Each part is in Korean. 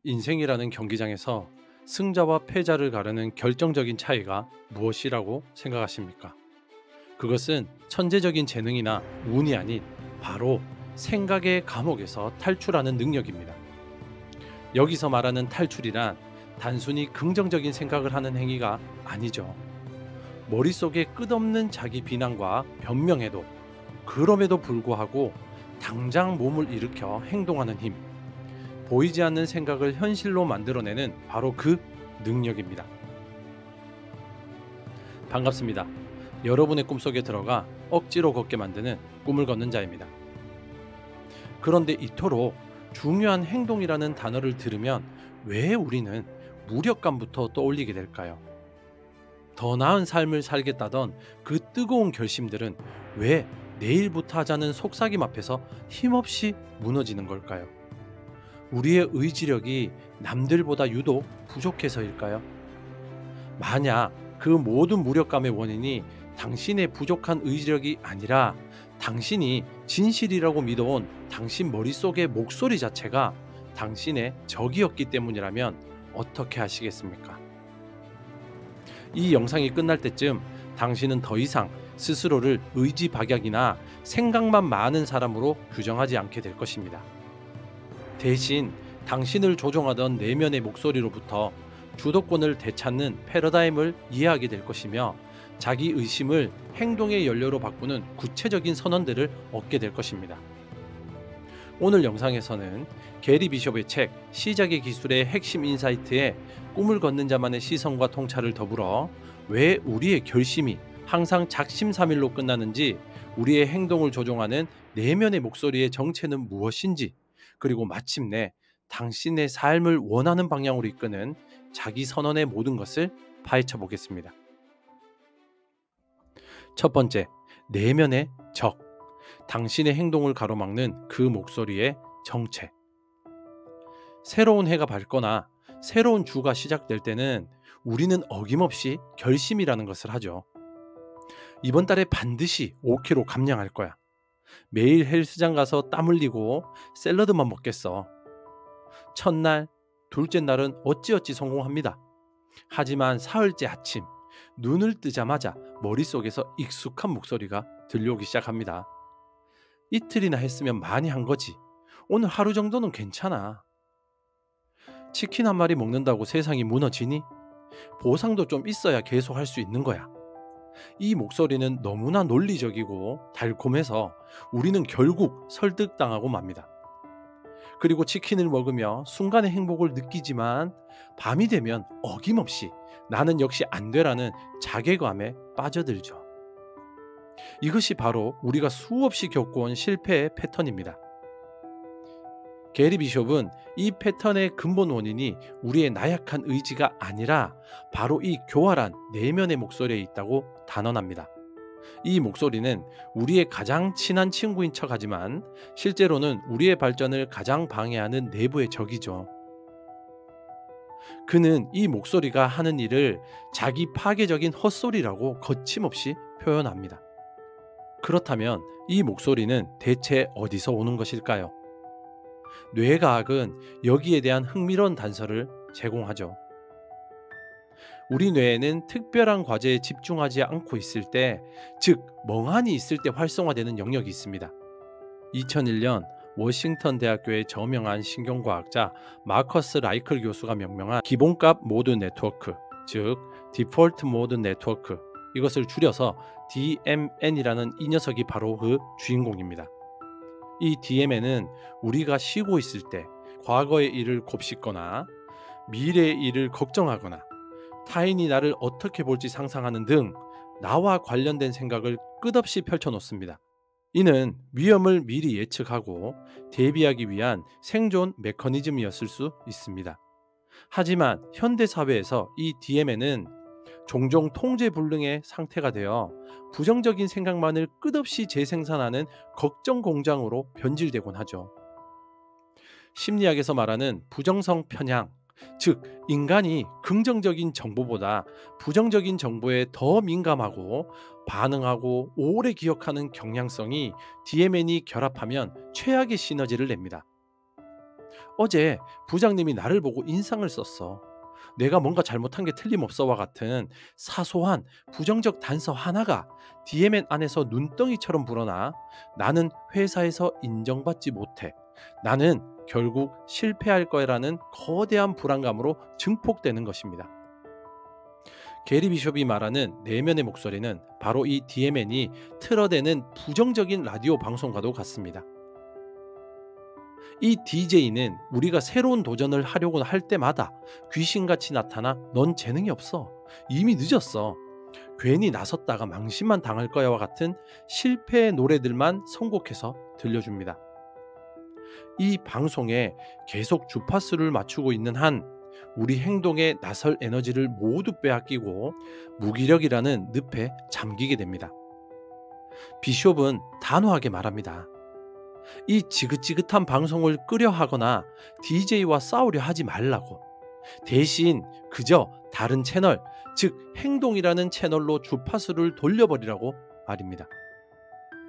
인생이라는 경기장에서 승자와 패자를 가르는 결정적인 차이가 무엇이라고 생각하십니까? 그것은 천재적인 재능이나 운이 아닌 바로 생각의 감옥에서 탈출하는 능력입니다. 여기서 말하는 탈출이란 단순히 긍정적인 생각을 하는 행위가 아니죠. 머릿속에 끝없는 자기 비난과 변명에도 그럼에도 불구하고 당장 몸을 일으켜 행동하는 힘, 보이지 않는 생각을 현실로 만들어내는 바로 그 능력입니다. 반갑습니다. 여러분의 꿈속에 들어가 억지로 걷게 만드는 꿈을 걷는 자입니다. 그런데 이토록 중요한 행동이라는 단어를 들으면 왜 우리는 무력감부터 떠올리게 될까요? 더 나은 삶을 살겠다던 그 뜨거운 결심들은 왜 내일부터 하자는 속삭임 앞에서 힘없이 무너지는 걸까요? 우리의 의지력이 남들보다 유독 부족해서일까요? 만약 그 모든 무력감의 원인이 당신의 부족한 의지력이 아니라 당신이 진실이라고 믿어온 당신 머릿속의 목소리 자체가 당신의 적이었기 때문이라면 어떻게 하시겠습니까? 이 영상이 끝날 때쯤 당신은 더 이상 스스로를 의지박약이나 생각만 많은 사람으로 규정하지 않게 될 것입니다. 대신 당신을 조종하던 내면의 목소리로부터 주도권을 되찾는 패러다임을 이해하게 될 것이며 자기 의심을 행동의 연료로 바꾸는 구체적인 선언들을 얻게 될 것입니다. 오늘 영상에서는 게리 비숍의 책 시작의 기술의 핵심 인사이트에 꿈을 걷는 자만의 시선과 통찰을 더불어 왜 우리의 결심이 항상 작심삼일로 끝나는지, 우리의 행동을 조종하는 내면의 목소리의 정체는 무엇인지, 그리고 마침내 당신의 삶을 원하는 방향으로 이끄는 자기 선언의 모든 것을 파헤쳐 보겠습니다. 첫 번째, 내면의 적. 당신의 행동을 가로막는 그 목소리의 정체. 새로운 해가 밝거나 새로운 주가 시작될 때는 우리는 어김없이 결심이라는 것을 하죠. 이번 달에 반드시 5kg 감량할 거야. 매일 헬스장 가서 땀 흘리고 샐러드만 먹겠어. 첫날, 둘째 날은 어찌어찌 성공합니다. 하지만 사흘째 아침, 눈을 뜨자마자 머릿속에서 익숙한 목소리가 들려오기 시작합니다. 이틀이나 했으면 많이 한 거지. 오늘 하루 정도는 괜찮아. 치킨 한 마리 먹는다고 세상이 무너지니? 보상도 좀 있어야 계속 할 수 있는 거야. 이 목소리는 너무나 논리적이고 달콤해서 우리는 결국 설득당하고 맙니다. 그리고 치킨을 먹으며 순간의 행복을 느끼지만 밤이 되면 어김없이 나는 역시 안 되라는 자괴감에 빠져들죠. 이것이 바로 우리가 수없이 겪어온 실패의 패턴입니다. 게리 비숍은 이 패턴의 근본 원인이 우리의 나약한 의지가 아니라 바로 이 교활한 내면의 목소리에 있다고 단언합니다. 이 목소리는 우리의 가장 친한 친구인 척하지만 실제로는 우리의 발전을 가장 방해하는 내부의 적이죠. 그는 이 목소리가 하는 일을 자기 파괴적인 헛소리라고 거침없이 표현합니다. 그렇다면 이 목소리는 대체 어디서 오는 것일까요? 뇌과학은 여기에 대한 흥미로운 단서를 제공하죠. 우리 뇌에는 특별한 과제에 집중하지 않고 있을 때, 즉 멍하니 있을 때 활성화되는 영역이 있습니다. 2001년 워싱턴 대학교의 저명한 신경과학자 마커스 라이클 교수가 명명한 기본값 모드 네트워크, 즉 디폴트 모드 네트워크, 이것을 줄여서 DMN이라는 이 녀석이 바로 그 주인공입니다. 이 DMN은 우리가 쉬고 있을 때 과거의 일을 곱씹거나 미래의 일을 걱정하거나 타인이 나를 어떻게 볼지 상상하는 등 나와 관련된 생각을 끝없이 펼쳐놓습니다. 이는 위험을 미리 예측하고 대비하기 위한 생존 메커니즘이었을 수 있습니다. 하지만 현대 사회에서 이 DMN은 종종 통제불능의 상태가 되어 부정적인 생각만을 끝없이 재생산하는 걱정 공장으로 변질되곤 하죠. 심리학에서 말하는 부정성 편향, 즉 인간이 긍정적인 정보보다 부정적인 정보에 더 민감하고 반응하고 오래 기억하는 경향성이 DMN이 결합하면 최악의 시너지를 냅니다. 어제 부장님이 나를 보고 인상을 썼어. 내가 뭔가 잘못한 게 틀림없어와 같은 사소한 부정적 단서 하나가 DMN 안에서 눈덩이처럼 불어나 나는 회사에서 인정받지 못해. 나는 결국 실패할 거라는 거대한 불안감으로 증폭되는 것입니다. 게리 비숍이 말하는 내면의 목소리는 바로 이 DMN이 틀어대는 부정적인 라디오 방송과도 같습니다. 이 DJ는 우리가 새로운 도전을 하려고 할 때마다 귀신같이 나타나 넌 재능이 없어. 이미 늦었어. 괜히 나섰다가 망신만 당할 거야와 같은 실패의 노래들만 선곡해서 들려줍니다. 이 방송에 계속 주파수를 맞추고 있는 한 우리 행동에 나설 에너지를 모두 빼앗기고 무기력이라는 늪에 잠기게 됩니다. 비숍은 단호하게 말합니다. 이 지긋지긋한 방송을 끄려 하거나 DJ와 싸우려 하지 말라고. 대신 그저 다른 채널, 즉 행동이라는 채널로 주파수를 돌려버리라고 말입니다.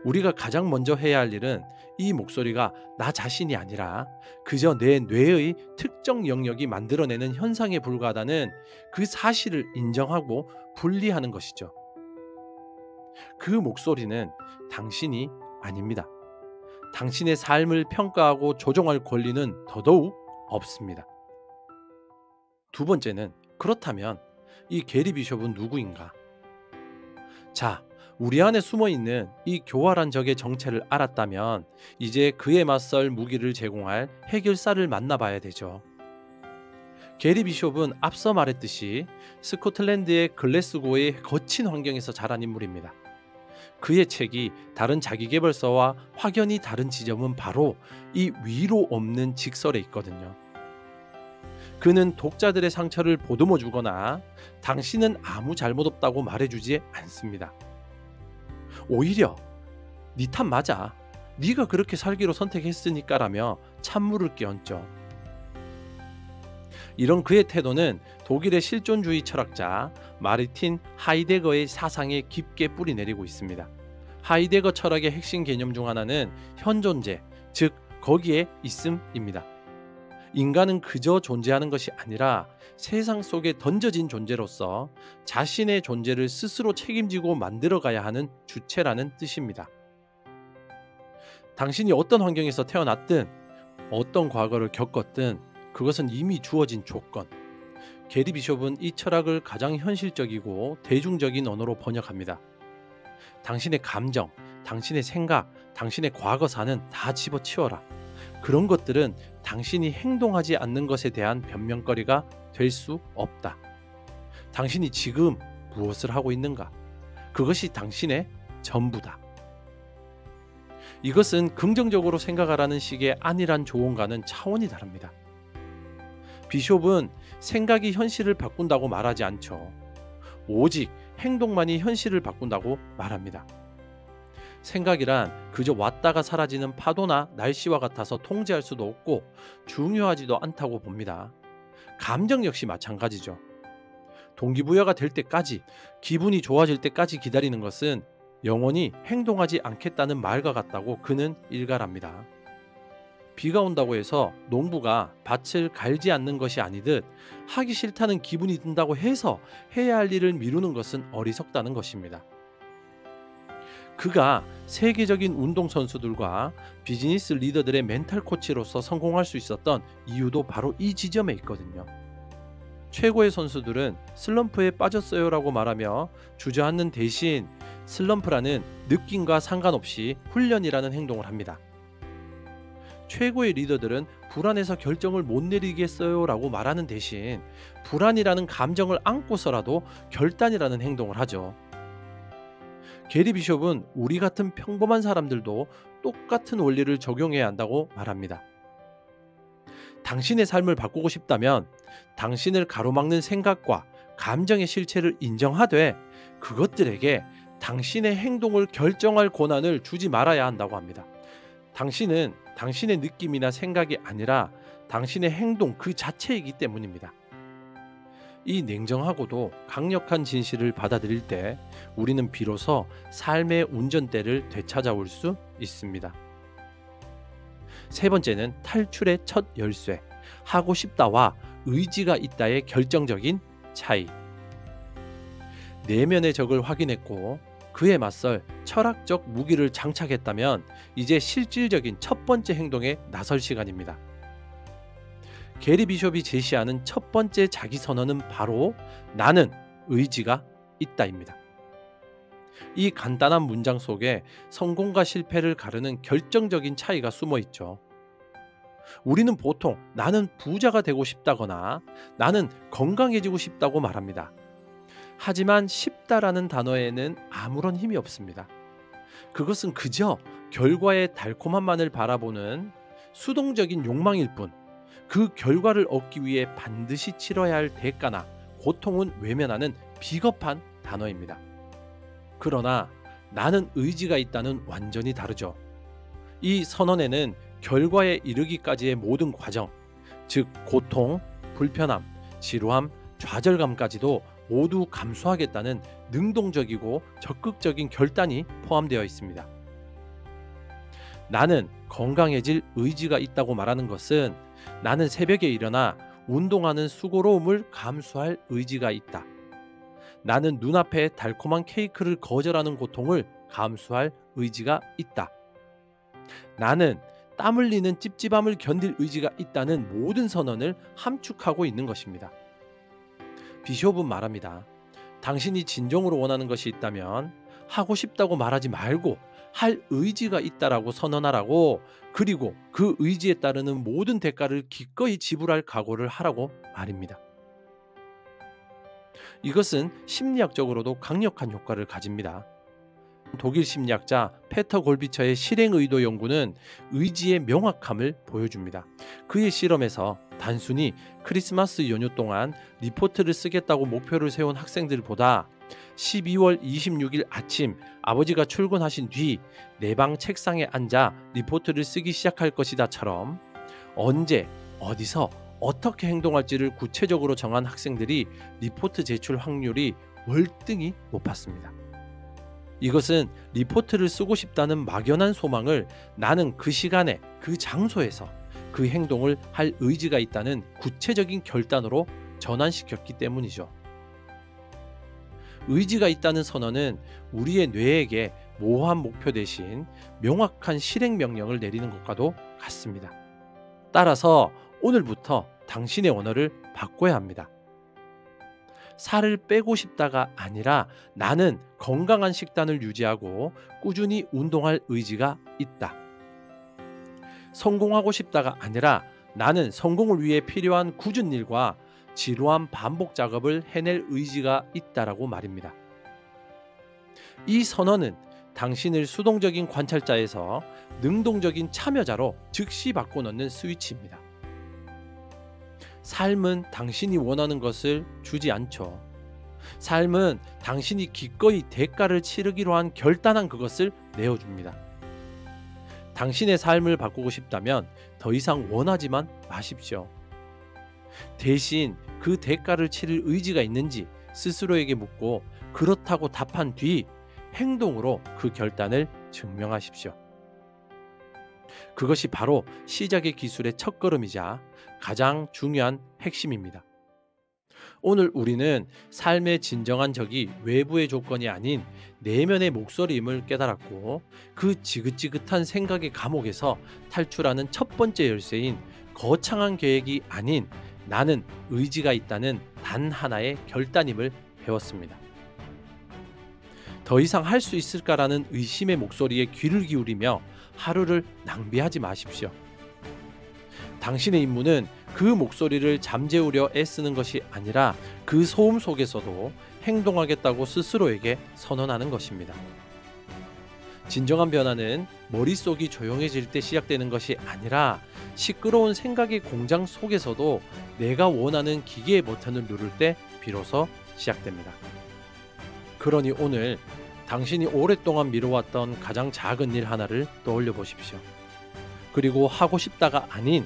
우리가 가장 먼저 해야 할 일은 이 목소리가 나 자신이 아니라 그저 내 뇌의 특정 영역이 만들어내는 현상에 불과하다는 그 사실을 인정하고 분리하는 것이죠. 그 목소리는 당신이 아닙니다. 당신의 삶을 평가하고 조종할 권리는 더더욱 없습니다. 두 번째는 그렇다면 이 게리 비숍은 누구인가? 자, 우리 안에 숨어있는 이 교활한 적의 정체를 알았다면 이제 그에 맞설 무기를 제공할 해결사를 만나봐야 되죠. 게리 비숍은 앞서 말했듯이 스코틀랜드의 글래스고의 거친 환경에서 자란 인물입니다. 그의 책이 다른 자기계발서와 확연히 다른 지점은 바로 이 위로 없는 직설에 있거든요. 그는 독자들의 상처를 보듬어 주거나 당신은 아무 잘못 없다고 말해주지 않습니다. 오히려 네 탓 맞아. 네가 그렇게 살기로 선택했으니까라며 찬물을 끼얹죠. 이런 그의 태도는 독일의 실존주의 철학자 마르틴 하이데거의 사상에 깊게 뿌리내리고 있습니다. 하이데거 철학의 핵심 개념 중 하나는 현존재, 즉 거기에 있음입니다. 인간은 그저 존재하는 것이 아니라 세상 속에 던져진 존재로서 자신의 존재를 스스로 책임지고 만들어가야 하는 주체라는 뜻입니다. 당신이 어떤 환경에서 태어났든 어떤 과거를 겪었든 그것은 이미 주어진 조건. 게리 비숍은 이 철학을 가장 현실적이고 대중적인 언어로 번역합니다. 당신의 감정, 당신의 생각, 당신의 과거사는 다 집어치워라. 그런 것들은 당신이 행동하지 않는 것에 대한 변명거리가 될 수 없다. 당신이 지금 무엇을 하고 있는가? 그것이 당신의 전부다. 이것은 긍정적으로 생각하라는 식의 안일한 조언과는 차원이 다릅니다. 비숍은 생각이 현실을 바꾼다고 말하지 않죠. 오직 행동만이 현실을 바꾼다고 말합니다. 생각이란 그저 왔다가 사라지는 파도나 날씨와 같아서 통제할 수도 없고 중요하지도 않다고 봅니다. 감정 역시 마찬가지죠. 동기부여가 될 때까지, 기분이 좋아질 때까지 기다리는 것은 영원히 행동하지 않겠다는 말과 같다고 그는 일갈합니다. 비가 온다고 해서 농부가 밭을 갈지 않는 것이 아니듯 하기 싫다는 기분이 든다고 해서 해야 할 일을 미루는 것은 어리석다는 것입니다. 그가 세계적인 운동선수들과 비즈니스 리더들의 멘탈 코치로서 성공할 수 있었던 이유도 바로 이 지점에 있거든요. 최고의 선수들은 슬럼프에 빠졌어요라고 말하며 주저앉는 대신 슬럼프라는 느낌과 상관없이 훈련이라는 행동을 합니다. 최고의 리더들은 불안해서 결정을 못 내리겠어요라고 말하는 대신 불안이라는 감정을 안고서라도 결단이라는 행동을 하죠. 게리 비숍은 우리 같은 평범한 사람들도 똑같은 원리를 적용해야 한다고 말합니다. 당신의 삶을 바꾸고 싶다면 당신을 가로막는 생각과 감정의 실체를 인정하되 그것들에게 당신의 행동을 결정할 권한을 주지 말아야 한다고 합니다. 당신은 당신의 느낌이나 생각이 아니라 당신의 행동 그 자체이기 때문입니다. 이 냉정하고도 강력한 진실을 받아들일 때 우리는 비로소 삶의 운전대를 되찾아올 수 있습니다. 세 번째는 탈출의 첫 열쇠, 하고 싶다와 의지가 있다의 결정적인 차이. 내면의 적을 확인했고 그에 맞설 철학적 무기를 장착했다면 이제 실질적인 첫 번째 행동에 나설 시간입니다. 게리 비숍이 제시하는 첫 번째 자기 선언은 바로 나는 의지가 있다입니다. 이 간단한 문장 속에 성공과 실패를 가르는 결정적인 차이가 숨어 있죠. 우리는 보통 나는 부자가 되고 싶다거나 나는 건강해지고 싶다고 말합니다. 하지만 쉽다라는 단어에는 아무런 힘이 없습니다. 그것은 그저 결과의 달콤함만을 바라보는 수동적인 욕망일 뿐, 그 결과를 얻기 위해 반드시 치러야 할 대가나 고통은 외면하는 비겁한 단어입니다. 그러나 나는 의지가 있다는 완전히 다르죠. 이 선언에는 결과에 이르기까지의 모든 과정, 즉 고통, 불편함, 지루함, 좌절감까지도 모두 감수하겠다는 능동적이고 적극적인 결단이 포함되어 있습니다. 나는 건강해질 의지가 있다고 말하는 것은 나는 새벽에 일어나 운동하는 수고로움을 감수할 의지가 있다. 나는 눈앞에 달콤한 케이크를 거절하는 고통을 감수할 의지가 있다. 나는 땀 흘리는 찝찝함을 견딜 의지가 있다는 모든 선언을 함축하고 있는 것입니다. 비숍은 말합니다. 당신이 진정으로 원하는 것이 있다면 하고 싶다고 말하지 말고 할 의지가 있다라고 선언하라고, 그리고 그 의지에 따르는 모든 대가를 기꺼이 지불할 각오를 하라고 말입니다. 이것은 심리학적으로도 강력한 효과를 가집니다. 독일 심리학자 페터 골비처의 실행 의도 연구는 의지의 명확함을 보여줍니다. 그의 실험에서 단순히 크리스마스 연휴 동안 리포트를 쓰겠다고 목표를 세운 학생들보다 12월 26일 아침 아버지가 출근하신 뒤 내 방 책상에 앉아 리포트를 쓰기 시작할 것이다처럼 언제, 어디서, 어떻게 행동할지를 구체적으로 정한 학생들이 리포트 제출 확률이 월등히 높았습니다. 이것은 리포트를 쓰고 싶다는 막연한 소망을 나는 그 시간에 그 장소에서 그 행동을 할 의지가 있다는 구체적인 결단으로 전환시켰기 때문이죠. 의지가 있다는 선언은 우리의 뇌에게 모호한 목표 대신 명확한 실행 명령을 내리는 것과도 같습니다. 따라서 오늘부터 당신의 언어를 바꿔야 합니다. 살을 빼고 싶다가 아니라 나는 건강한 식단을 유지하고 꾸준히 운동할 의지가 있다. 성공하고 싶다가 아니라 나는 성공을 위해 필요한 굳은 일과 지루한 반복 작업을 해낼 의지가 있다라고 말입니다. 이 선언은 당신을 수동적인 관찰자에서 능동적인 참여자로 즉시 바꿔놓는 스위치입니다. 삶은 당신이 원하는 것을 주지 않죠. 삶은 당신이 기꺼이 대가를 치르기로 한 결단한 그것을 내어줍니다. 당신의 삶을 바꾸고 싶다면 더 이상 원하지만 마십시오. 대신 그 대가를 치를 의지가 있는지 스스로에게 묻고 그렇다고 답한 뒤 행동으로 그 결단을 증명하십시오. 그것이 바로 시작의 기술의 첫걸음이자 가장 중요한 핵심입니다. 오늘 우리는 삶의 진정한 적이 외부의 조건이 아닌 내면의 목소리임을 깨달았고, 그 지긋지긋한 생각의 감옥에서 탈출하는 첫 번째 열쇠인 거창한 계획이 아닌 나는 의지가 있다는 단 하나의 결단임을 배웠습니다. 더 이상 할 수 있을까라는 의심의 목소리에 귀를 기울이며 하루를 낭비하지 마십시오. 당신의 임무는 그 목소리를 잠재우려 애쓰는 것이 아니라 그 소음 속에서도 행동하겠다고 스스로에게 선언하는 것입니다. 진정한 변화는 머릿속이 조용해질 때 시작되는 것이 아니라 시끄러운 생각의 공장 속에서도 내가 원하는 기계의 버튼을 누를 때 비로소 시작됩니다. 그러니 오늘 당신이 오랫동안 미뤄왔던 가장 작은 일 하나를 떠올려 보십시오. 그리고 하고 싶다가 아닌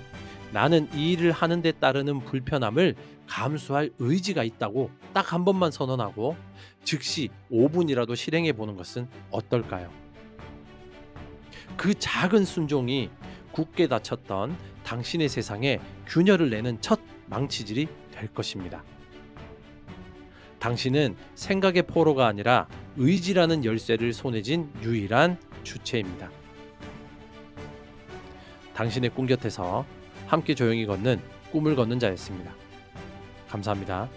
나는 이 일을 하는 데 따르는 불편함을 감수할 의지가 있다고 딱 한 번만 선언하고 즉시 5분이라도 실행해 보는 것은 어떨까요? 그 작은 순종이 굳게 닫혔던 당신의 세상에 균열을 내는 첫 망치질이 될 것입니다. 당신은 생각의 포로가 아니라 의지라는 열쇠를 손에 쥔 유일한 주체입니다. 당신의 꿈 곁에서 함께 조용히 걷는 꿈을 걷는 자였습니다. 감사합니다.